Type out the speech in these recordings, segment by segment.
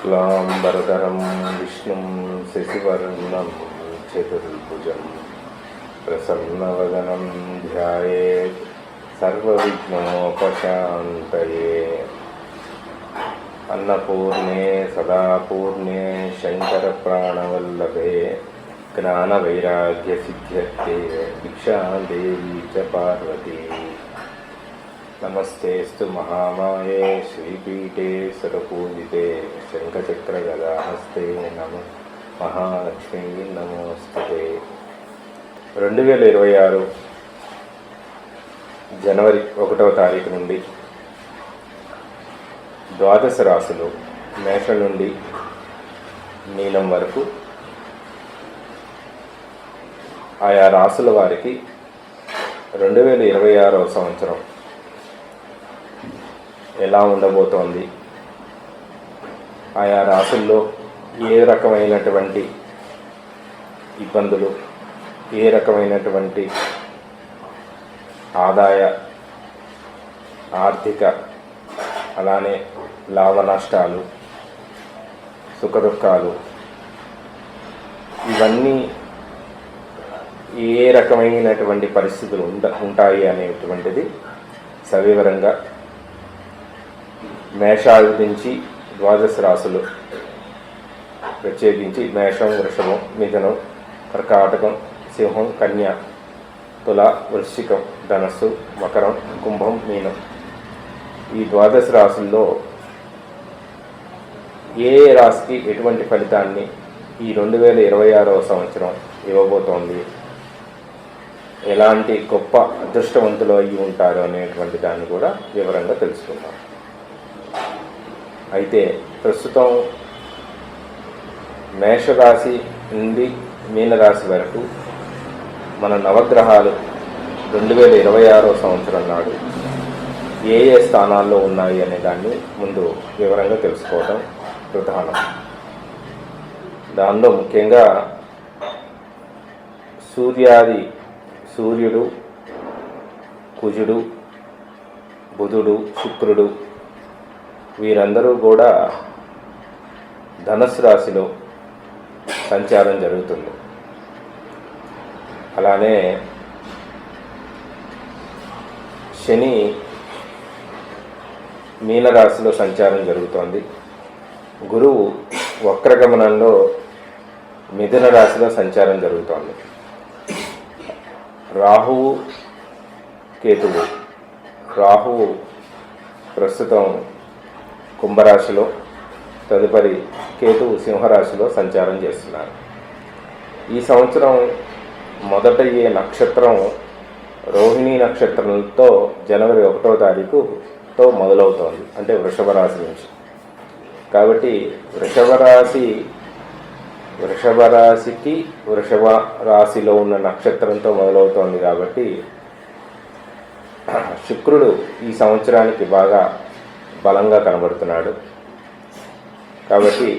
शुक्लांबरधरं विष्णुं शशिवर्णं चतुर्भुजं प्रसन्नवदनं ध्यायेत् सर्वविघ्नोपशान्तये। अन्नपूर्णे सदापूर्णे शङ्करप्राणवल्लभे ज्ञानवैराग्यसिद्ध्यर्थे भिक्षां देवी च पार्वती। नमस्तेस्तु महामाये श्रीपीठे सुरपूजिते शङ्खचक्रगदाहस्ते नमः महालक्ष्मी नमोस्तुते। 2026 జనవరి 1వ తారీఖు నుండి ద్వాదశ రాశులు మేషం నుండి మీనం వరకు ఆయా రాశుల వారికి 2026వ సంవత్సరం ఎలా ఉండబోతోంది, ఆయా రాశుల్లో ఏ రకమైనటువంటి ఇబ్బందులు, ఏ రకమైనటువంటి ఆదాయ ఆర్థిక అలానే లాభ నష్టాలు సుఖదుఖాలు ఇవన్నీ ఏ రకమైనటువంటి పరిస్థితులు ఉంటాయి అనేటువంటిది సవివరంగా మేషాది నుంచి ద్వాదశ రాశులు ప్రత్యేకించి మేషం, వృషభం, మిథునం, కర్కాటకం, సింహం, కన్య, తుల, వృశ్చికం, ధనస్సు, మకరం, కుంభం, మీనం ఈ ద్వాదశ రాశుల్లో ఏ రాశికి ఎటువంటి ఫలితాన్ని ఈ 2026వ సంవత్సరం ఇవ్వబోతోంది, ఎలాంటి గొప్ప అదృష్టవంతులు అయ్యి ఉంటారు అనేటువంటి దాన్ని కూడా వివరంగా తెలుసుకుందాం. అయితే ప్రస్తుతం మేషరాశి నుండి మీనరాశి వరకు మన నవగ్రహాలు 2026వ సంవత్సరం నాడు ఏ ఏ స్థానాల్లో ఉన్నాయి అనే దాన్ని ముందు వివరంగా తెలుసుకోవడం ప్రధానం. దానిలో ముఖ్యంగా సూర్యుడు, కుజుడు, బుధుడు, శుక్రుడు వీరందరూ కూడా ధనుస్సు రాశిలో సంచారం జరుగుతుంది. అలానే శని మీనరాశిలో సంచారం జరుగుతోంది. గురువు వక్రగమనంలో మిథున రాశిలో సంచారం జరుగుతోంది. రాహువు, కేతువు, రాహువు ప్రస్తుతం కుంభరాశిలో, తదుపరి కేతువు సింహరాశిలో సంచారం చేస్తున్నారు. ఈ సంవత్సరం మొదట ఏ నక్షత్రం రోహిణీ నక్షత్రంతో జనవరి 1వ తారీఖుతో మొదలవుతోంది, అంటే వృషభ రాశి నుంచి. కాబట్టి వృషభ రాశికి వృషభ రాశిలో ఉన్న నక్షత్రంతో మొదలవుతోంది. కాబట్టి శుక్రుడు ఈ సంవత్సరానికి బాగా బలంగా కనబడుతున్నాడు. కాబట్టి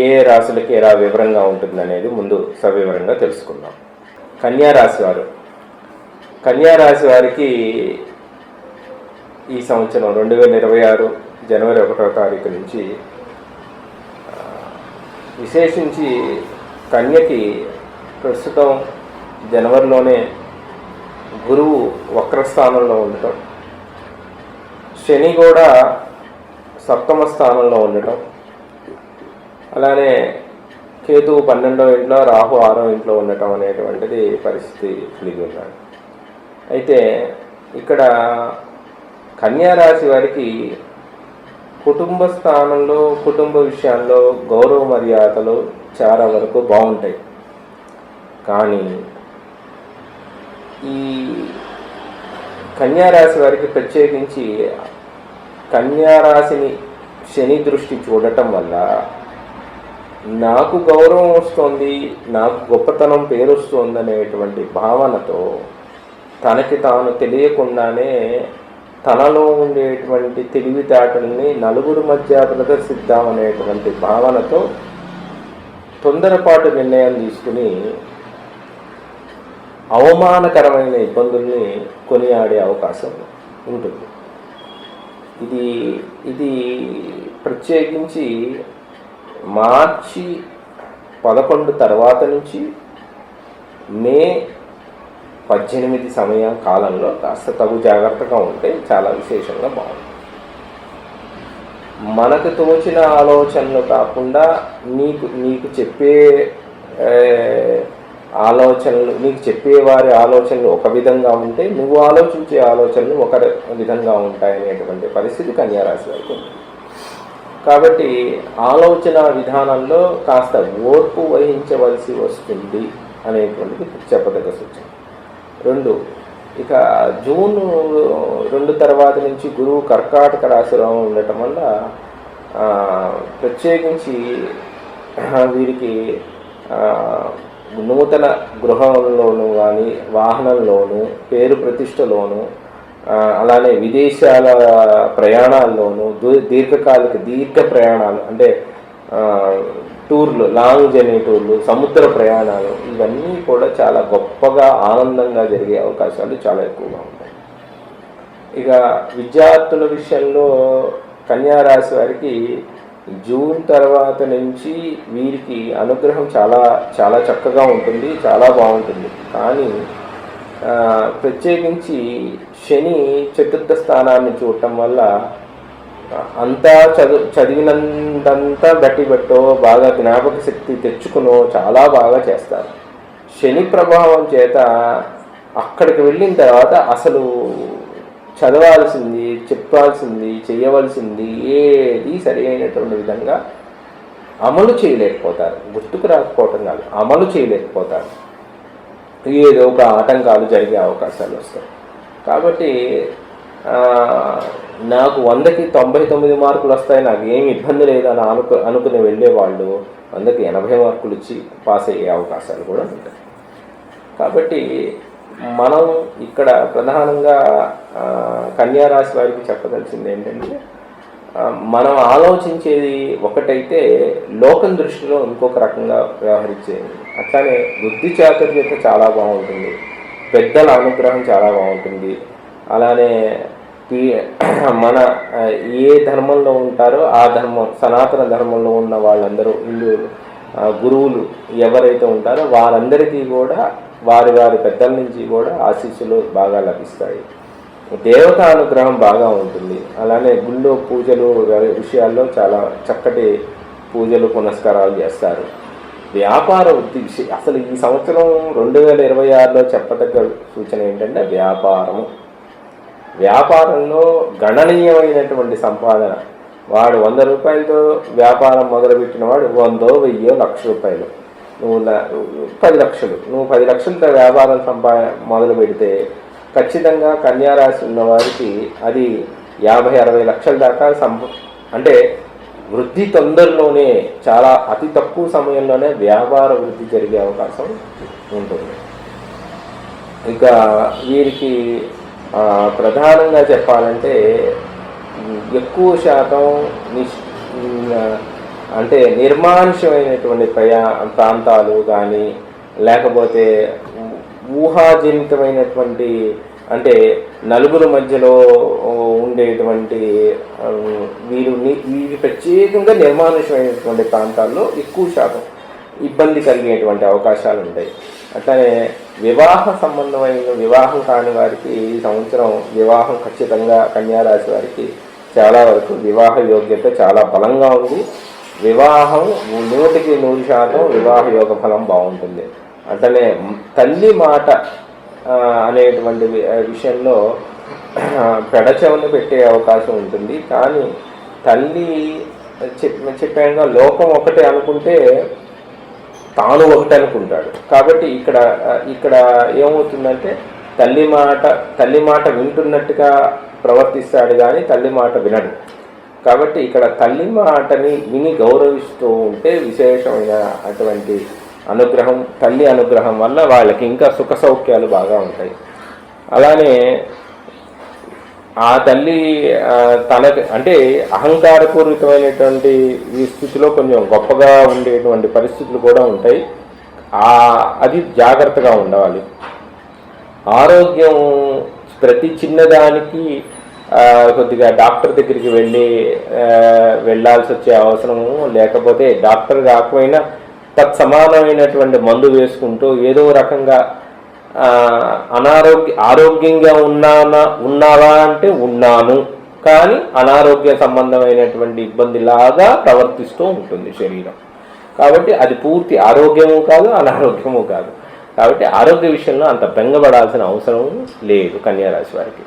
ఏ రాశులకి ఎలా వివరంగా ఉంటుందనేది ముందు సవివరంగా తెలుసుకుందాం. కన్యారాశి వారికి ఈ సంవత్సరం 2026 జనవరి 1వ తారీఖు నుంచి విశేషించి కన్యకి ప్రస్తుతం జనవరిలోనే గురువు వక్రస్థానంలో ఉండటం, శని కూడా సప్తమ స్థానంలో ఉండటం, అలానే కేతువు 12వ ఇంట్లో, రాహు 6వ ఇంట్లో ఉండటం అనేటువంటిది పరిస్థితి కలిగి ఉన్నాడు. అయితే ఇక్కడ కన్యారాశి వారికి కుటుంబ స్థానంలో, కుటుంబ విషయాల్లో గౌరవ మర్యాదలు చాలా వరకు బాగుంటాయి. కానీ ఈ కన్యారాశి వారికి ప్రత్యేకించి కన్యారాశిని శని దృష్టి చూడటం వల్ల నాకు గౌరవం వస్తుంది, నాకు గొప్పతనం పేరు వస్తుంది అనేటువంటి భావనతో తనకి తాను తెలియకుండానే తనలో ఉండేటువంటి తెలివితేటల్ని నలుగురు మధ్య ప్రదర్శిద్దామనేటువంటి భావనతో తొందరపాటు నిర్ణయం తీసుకుని అవమానకరమైన ఇబ్బందుల్ని కొనియాడే అవకాశం ఉంటుంది. ఇది ప్రత్యేకించి మార్చి 11 తర్వాత నుంచి మే 18 సమయం కాలంలో కాస్త తగు జాగ్రత్తగా ఉంటే చాలా విశేషంగా బాగుంటుంది. మనకు తోచిన ఆలోచనలు కాకుండా నీకు చెప్పే ఆలోచనలు, నీకు చెప్పేవారి ఆలోచనలు ఒక విధంగా ఉంటే నువ్వు ఆలోచించే ఆలోచనలు ఒక విధంగా ఉంటాయనేటువంటి పరిస్థితి కన్యారాశి వారికి ఉంది. కాబట్టి ఆలోచన విధానంలో కాస్త ఓర్పు వహించవలసి వస్తుంది అనేటువంటిది చెప్పదగ్గ సూచన. 2, ఇక జూన్ 2 తర్వాత నుంచి గురువు కర్కాటక రాశిలో ఉండటం వల్ల ప్రత్యేకించి వీరికి నూతన గృహంలోనూ కానీ, వాహనంలోనూ, పేరు ప్రతిష్టలోనూ, అలానే విదేశాల ప్రయాణాల్లోనూ, దీర్ఘ ప్రయాణాలు అంటే టూర్లు, లాంగ్ జర్నీ టూర్లు, సముద్ర ప్రయాణాలు, ఇవన్నీ కూడా చాలా గొప్పగా ఆనందంగా జరిగే అవకాశాలు చాలా ఎక్కువగా ఉంటాయి. ఇక విద్యార్థుల విషయంలో కన్యారాశి వారికి జూన్ తర్వాత నుంచి వీరికి అనుగ్రహం చాలా చాలా చక్కగా ఉంటుంది, చాలా బాగుంటుంది. కానీ ప్రత్యేకించి శని 4వ స్థానాన్ని చూడటం వల్ల అంతా చదివినంతంతా గట్టిబట్టో, బాగా జ్ఞాపక శక్తి తెచ్చుకునో చాలా బాగా చేస్తారు. శని ప్రభావం చేత అక్కడికి వెళ్ళిన తర్వాత అసలు చదవాల్సింది, చెప్పాల్సింది, చేయవలసింది ఏది సరి అయినటువంటి విధంగా అమలు చేయలేకపోతారు. గుర్తుకు రాకపోవటం కాదు, అమలు చేయలేకపోతారు. ఏదో ఒక ఆటంకాలు జరిగే అవకాశాలు వస్తాయి. కాబట్టి నాకు 100కి 99 మార్కులు వస్తాయి, నాకు ఏమి ఇబ్బంది లేదని అనుకుని వెళ్ళేవాళ్ళు 100కి 80 మార్కులు ఇచ్చి పాస్ అయ్యే అవకాశాలు కూడా ఉంటాయి. కాబట్టి మనం ఇక్కడ ప్రధానంగా కన్యారాశి వారికి చెప్పదలసింది ఏంటంటే, మనం ఆలోచించేది ఒకటైతే లోకం దృష్టిలో ఇంకొక రకంగా వ్యవహరించేది. అట్లానే బుద్ధి చాతుర్యత చాలా బాగుంటుంది, పెద్దల అనుగ్రహం చాలా బాగుంటుంది. అలానే మన ఏ ధర్మంలో ఉంటారో ఆ ధర్మం, సనాతన ధర్మంలో ఉన్న వాళ్ళందరూ, గురువులు ఎవరైతే ఉంటారో వారందరికీ కూడా వారి పెద్దల నుంచి కూడా ఆశీస్సులు బాగా లభిస్తాయి. దేవతా అనుగ్రహం బాగా ఉంటుంది. అలానే గుళ్ళో పూజలు విషయాల్లో చాలా చక్కటి పూజలు పునస్కారాలు చేస్తారు. వ్యాపార వృద్ధి అసలు ఈ సంవత్సరం 2026లో చెప్పదగ్గ సూచన ఏంటంటే వ్యాపారంలో గణనీయమైనటువంటి సంపాదన. వాడు 100 రూపాయలతో వ్యాపారం మొదలుపెట్టిన వాడు 100, 1000, 1,00,000 రూపాయలు. నువ్వు 10 లక్షలు, నువ్వు 10 లక్షలతో వ్యాపారం మొదలు పెడితే ఖచ్చితంగా కన్యారాశి ఉన్న వారికి అది 50-60 లక్షల దాకా అంటే వృద్ధి తొందరలోనే, చాలా అతి తక్కువ సమయంలోనే వ్యాపార వృద్ధి జరిగే అవకాశం ఉంటుంది. ఇక వీరికి ప్రధానంగా చెప్పాలంటే ఎక్కువ శాతం అంటే నిర్మానుష్యమైనటువంటి ప్రాంతాలు కానీ, లేకపోతే ఊహాజనితమైనటువంటి, అంటే నలుగురు మధ్యలో ఉండేటువంటి వీరు ప్రత్యేకంగా నిర్మానుష్యమైనటువంటి ప్రాంతాల్లో ఎక్కువ శాతం ఇబ్బంది కలిగేటువంటి అవకాశాలు ఉంటాయి. అట్లనే వివాహ సంబంధమైన వివాహం కాని వారికి ఈ సంవత్సరం వివాహం ఖచ్చితంగా కన్యారాశి వారికి చాలా వరకు వివాహ యోగ్యత చాలా బలంగా ఉంది. వివాహం 100కి 100% వివాహ యోగ ఫలం బాగుంటుంది. అట్లనే తల్లి మాట అనేటువంటి విషయంలో పెడచెవును పెట్టే అవకాశం ఉంటుంది. కానీ తల్లి చెప్పాక లోకం ఒకటే అనుకుంటే తాను ఒకటి అనుకుంటాడు. కాబట్టి ఇక్కడ ఏమవుతుందంటే తల్లి మాట వింటున్నట్టుగా ప్రవర్తిస్తాడు కానీ తల్లి మాట వినడు. కాబట్టి ఇక్కడ తల్లి మాటని విని గౌరవిస్తూ ఉంటే విశేషమైన అటువంటి అనుగ్రహం, తల్లి అనుగ్రహం వల్ల వాళ్ళకి ఇంకా సుఖ సౌఖ్యాలు బాగా ఉంటాయి. అలానే ఆ తల్లి తనకి అంటే అహంకారపూరితమైనటువంటి ఈ స్థితిలో కొంచెం గొప్పగా ఉండేటువంటి పరిస్థితులు కూడా ఉంటాయి. అది జాగ్రత్తగా ఉండాలి. ఆరోగ్యం ప్రతి చిన్నదానికి కొద్దిగా డాక్టర్ దగ్గరికి వెళ్ళాల్సి వచ్చే అవసరము, లేకపోతే డాక్టర్ కాకపోయినా తత్సమానమైనటువంటి మందు వేసుకుంటూ ఏదో రకంగా ఆరోగ్యంగా ఉన్నావా అంటే ఉన్నాను, కానీ అనారోగ్య సంబంధమైనటువంటి ఇబ్బందిలాగా ప్రవర్తిస్తూ ఉంటుంది శరీరం. కాబట్టి అది పూర్తి ఆరోగ్యము కాదు, అనారోగ్యము కాదు. కాబట్టి ఆరోగ్య విషయంలో అంత బెంగపడాల్సిన అవసరం లేదు కన్యారాశి వారికి.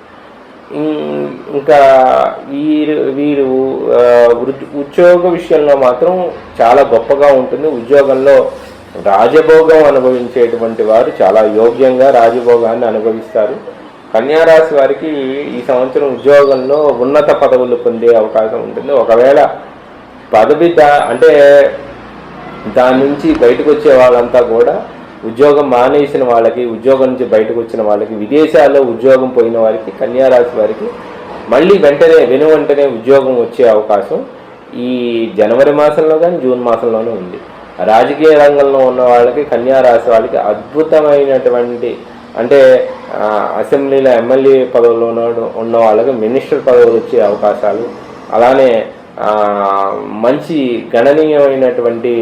ఇంకా వీరు ఉద్యోగ విషయంలో మాత్రం చాలా గొప్పగా ఉంటుంది. ఉద్యోగంలో రాజభోగం అనుభవించేటువంటి వారు చాలా యోగ్యంగా రాజభోగాన్ని అనుభవిస్తారు. కన్యారాశి వారికి ఈ సంవత్సరం ఉద్యోగంలో ఉన్నత పదవులు పొందే అవకాశం ఉంటుంది. ఒకవేళ పదవి అంటే దాని నుంచి బయటకు వచ్చే వాళ్ళంతా కూడా ఉద్యోగం మానేసిన వాళ్ళకి, ఉద్యోగం నుంచి బయటకు వచ్చిన వాళ్ళకి, విదేశాల్లో ఉద్యోగం పోయిన వారికి, కన్యారాశి వారికి మళ్ళీ వెంటనే ఉద్యోగం వచ్చే అవకాశం ఈ జనవరి మాసంలో కానీ జూన్ మాసంలోనే ఉంది. రాజకీయ రంగంలో ఉన్న వాళ్ళకి, కన్యారాశి వాళ్ళకి అద్భుతమైనటువంటి అంటే అసెంబ్లీలో ఎమ్మెల్యే పదవుల్లో ఉన్న వాళ్ళకి మినిస్టర్ పదవులు వచ్చే అవకాశాలు, అలానే మంచి గణనీయమైనటువంటి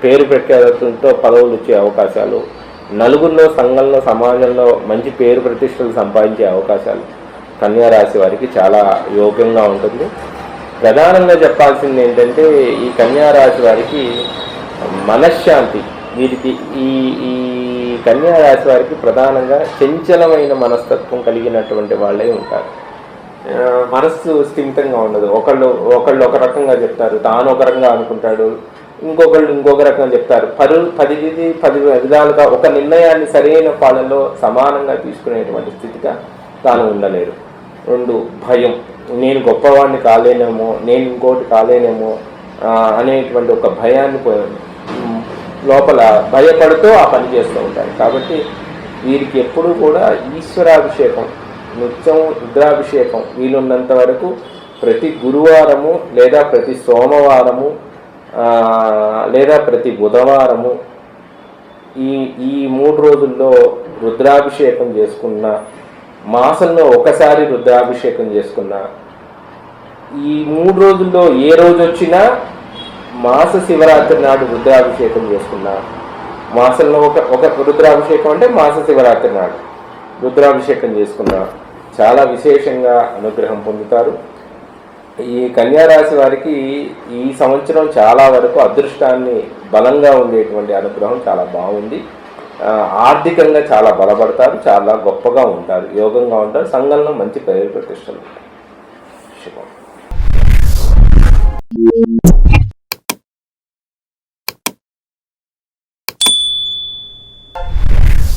పేరు ప్రఖ్యాతులతో పదవులు వచ్చే అవకాశాలు, నలుగురిలో, సంఘంలో, సమాజంలో మంచి పేరు ప్రతిష్టలు సంపాదించే అవకాశాలు కన్యారాశి వారికి చాలా యోగ్యంగా ఉంటుంది. ప్రధానంగా చెప్పాల్సింది ఏంటంటే ఈ కన్యారాశి వారికి మనశ్శాంతి, వీరికి ఈ కన్యారాశి వారికి ప్రధానంగా చంచలమైన మనస్తత్వం కలిగినటువంటి వాళ్ళే ఉంటారు. మనస్సు స్థిమితంగా ఉండదు. ఒకళ్ళు ఒక రకంగా చెప్తారు, తాను ఒక రకంగా అనుకుంటాడు, ఇంకొకళ్ళు ఇంకొక రకంగా చెప్తారు. 10 విధాలుగా ఒక నిర్ణయాన్ని సరైన పాలనలో సమానంగా తీసుకునేటువంటి స్థితిగా తాను ఉండలేరు. 2 భయం, నేను గొప్పవాడిని కాలేనేమో, నేను ఇంకోటి కాలేనేమో అనేటువంటి ఒక భయాన్ని లోపల భయపడుతూ ఆ పని చేస్తూ ఉంటారు. కాబట్టి వీరికి ఎప్పుడూ కూడా ఈశ్వరాభిషేకం, నిత్యం రుద్రాభిషేకం వీలున్నంత వరకు ప్రతి గురువారము లేదా ప్రతి సోమవారము లేదా ప్రతి బుధవారము ఈ 3 రోజుల్లో రుద్రాభిషేకం చేసుకున్న, మాసంలో ఒకసారి రుద్రాభిషేకం చేసుకున్న, ఈ 3 రోజుల్లో ఏ రోజు వచ్చినా మాస శివరాత్రి నాడు రుద్రాభిషేకం చేసుకున్న, మాసంలో ఒక రుద్రాభిషేకం అంటే మాస శివరాత్రి నాడు రుద్రాభిషేకం చేసుకున్న చాలా విశేషంగా అనుగ్రహం పొందుతారు. ఈ కన్యారాశి వారికి ఈ సంవత్సరం చాలా వరకు అదృష్టాన్ని బలంగా ఉండేటువంటి అనుగ్రహం చాలా బాగుంది. ఆర్థికంగా చాలా బలపడతారు, చాలా గొప్పగా ఉంటారు, యోగంగా ఉంటారు, సంఘంలో మంచి పేరు ప్రతిష్టలు. శుభం.